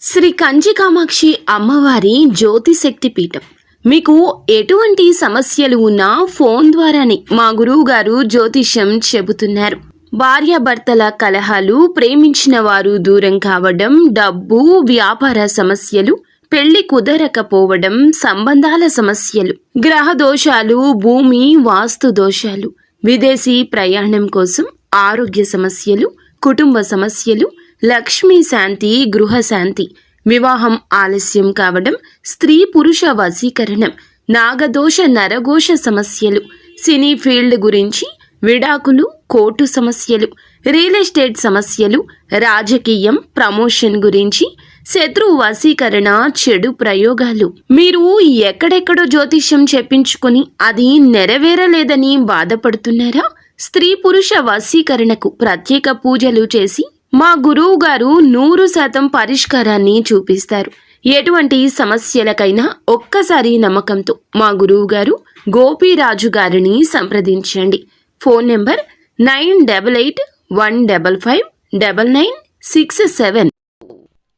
శ్రీ కంచి కామాక్షి అమ్మవారి జ్యోతిశక్తి పీఠం. మీకు ఎటువంటి సమస్యలు ఉన్నా ఫోన్ ద్వారానే మా గురువు గారు జ్యోతిష్యం చెబుతున్నారు. భార్యాభర్తల కలహాలు, ప్రేమించిన వారు దూరం కావడం, డబ్బు, వ్యాపార సమస్యలు, పెళ్లి కుదరకపోవడం, సంబంధాల సమస్యలు, గ్రహ దోషాలు, భూమి వాస్తు దోషాలు, విదేశీ ప్రయాణం కోసం, ఆరోగ్య సమస్యలు, కుటుంబ సమస్యలు, లక్ష్మీ శాంతి, గృహశాంతి, వివాహం ఆలస్యం కావడం, స్త్రీ పురుష వశీకరణం, నాగదోష నరఘోష సమస్యలు, సినీ ఫీల్డ్ గురించి, విడాకులు, కోర్టు సమస్యలు, రియల్ ఎస్టేట్ సమస్యలు, రాజకీయం, ప్రమోషన్ గురించి, శత్రు వశీకరణ, చెడు ప్రయోగాలు. మీరు ఎక్కడెక్కడో జ్యోతిష్యం చెప్పించుకుని అది నెరవేరలేదని బాధపడుతున్నారా? స్త్రీ పురుష వశీకరణకు ప్రత్యేక పూజలు చేసి మా గురువు గారు 100% పరిష్కారాన్ని చూపిస్తారు. ఎటువంటి సమస్యలకైనా ఒక్కసారి నమ్మకంతో మా గురువు గారు గోపీరాజు గారిని సంప్రదించండి. Phone number 9881559967.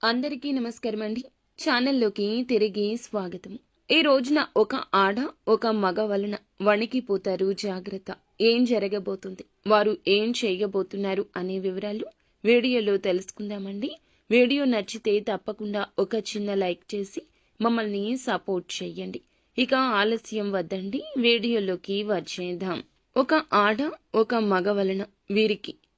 అందరికీ నమస్కారం అండి. ఛానల్లోకి తిరిగి స్వాగతం. ఈ రోజున ఒక ఆడ ఒక మగ వలన వణికిపోతారు. జాగ్రత్త. ఏం జరగబోతుంది, వారు ఏం చేయబోతున్నారు అనే వివరాలు వీడియోలో తెలుసుకుందామండి. వీడియో నచ్చితే తప్పకుండా ఒక చిన్న లైక్ చేసి మమ్మల్ని సపోర్ట్ చేయండి. ఇక ఆలస్యం వద్దండి, వీడియోలోకి వచ్చేద్దాం. ఒక ఆడ ఒక మగ వలన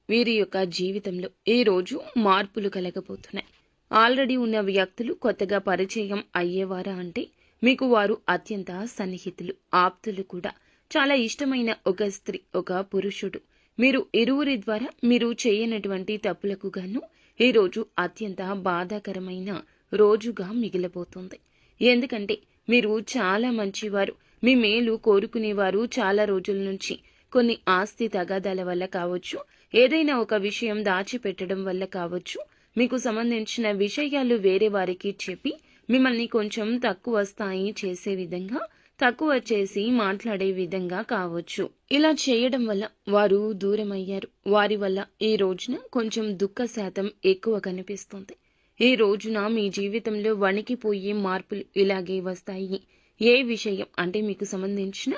వీరి యొక్క జీవితంలో ఈ రోజు మార్పులు కలగబోతున్నాయి. ఆల్రెడీ ఉన్న వ్యక్తులు కొత్తగా పరిచయం అయ్యేవారా అంటే మీకు వారు అత్యంత సన్నిహితులు, ఆప్తులు కూడా. చాలా ఇష్టమైన ఒక స్త్రీ, ఒక పురుషుడు, మీరు ఇరువురి ద్వారా మీరు చేయనటువంటి తప్పులకు గాను ఈరోజు అత్యంత బాధాకరమైన రోజుగా మిగిలబోతుంది. ఎందుకంటే మీరు చాలా మంచివారు, మీ మేలు కోరుకునేవారు. చాలా రోజుల నుంచి కొన్ని ఆస్తి తగాదాల వల్ల కావచ్చు, ఏదైనా ఒక విషయం దాచిపెట్టడం వల్ల కావచ్చు, మీకు సంబంధించిన విషయాలు వేరే వారికి చెప్పి మిమ్మల్ని కొంచెం తక్కువ స్థాయి చేసే విధంగా, తక్కువ చేసి మాట్లాడే విధంగా కావచ్చు. ఇలా చేయడం వల్ల వారు దూరం అయ్యారు. వారి వల్ల ఈ రోజున కొంచెం దుఃఖ శాతం ఎక్కువ కనిపిస్తుంది. ఈ రోజున మీ జీవితంలో వణికిపోయే మార్పులు ఇలాగే వస్తాయి. ఏ విషయం అంటే మీకు సంబంధించిన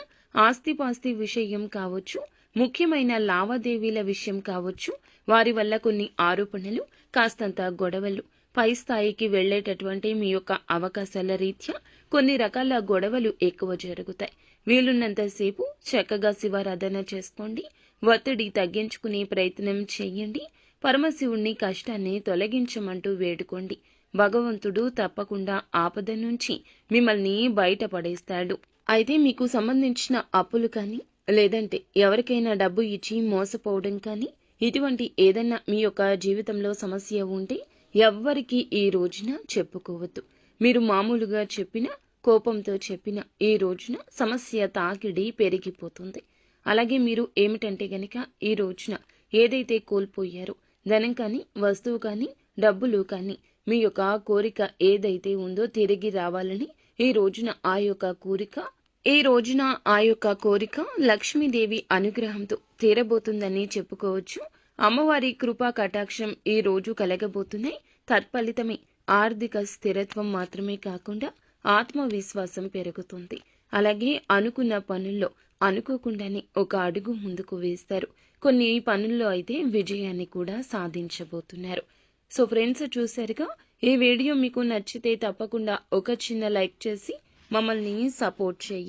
ఆస్తిపాస్తి విషయం కావచ్చు, ముఖ్యమైన లావాదేవీల విషయం కావచ్చు, వారి వల్ల కొన్ని ఆరోపణలు, కాస్తంత గొడవలు, పై స్థాయికి వెళ్లేటటువంటి మీ యొక్క అవకాశాల రీత్యా కొన్ని రకాల గొడవలు ఎక్కువ జరుగుతాయి. వీలున్నంతసేపు చక్కగా శివారాధన చేసుకోండి. ఒత్తిడి తగ్గించుకునే ప్రయత్నం చేయండి. పరమశివుణ్ణి కష్టాన్ని తొలగించమంటూ వేడుకోండి. భగవంతుడు తప్పకుండా ఆపద నుంచి మిమ్మల్ని బయటపడేస్తాడు. అయితే మీకు సంబంధించిన అప్పులు కానీ, లేదంటే ఎవరికైనా డబ్బు ఇచ్చి మోసపోవడం కానీ, ఇటువంటి ఏదన్నా మీ యొక్క జీవితంలో సమస్య ఉంటే ఎవ్వరికీ ఈ రోజున చెప్పుకోవద్దు. మీరు మామూలుగా చెప్పిన, కోపంతో చెప్పిన ఈ రోజున సమస్య తాకిడి పెరిగిపోతుంది. అలాగే మీరు ఏమిటంటే గనక ఈ రోజున ఏదైతే కోల్పోయారో, ధనం కానీ, వస్తువు కానీ, డబ్బులు కానీ, మీ యొక్క కోరిక ఏదైతే ఉందో తిరిగి రావాలని ఈ రోజున ఆ యొక్క కోరిక లక్ష్మీదేవి అనుగ్రహంతో తీరబోతుందని చెప్పుకోవచ్చు. అమ్మవారి కృపా కటాక్షం ఈ రోజు కలగబోతున్నాయి. తత్ఫలితమే ఆర్థిక స్థిరత్వం మాత్రమే కాకుండా ఆత్మవిశ్వాసం పెరుగుతుంది. అలాగే అనుకున్న పనుల్లో అనుకోకుండానే ఒక అడుగు ముందుకు వేస్తారు. కొన్ని పనుల్లో అయితే విజయాన్ని కూడా సాధించబోతున్నారు. సో ఫ్రెండ్స్, చూశారుగా. ఈ వీడియో మీకు నచ్చితే తప్పకుండా ఒక చిన్న లైక్ చేసి మమ్మల్ని సపోర్ట్ చేయండి.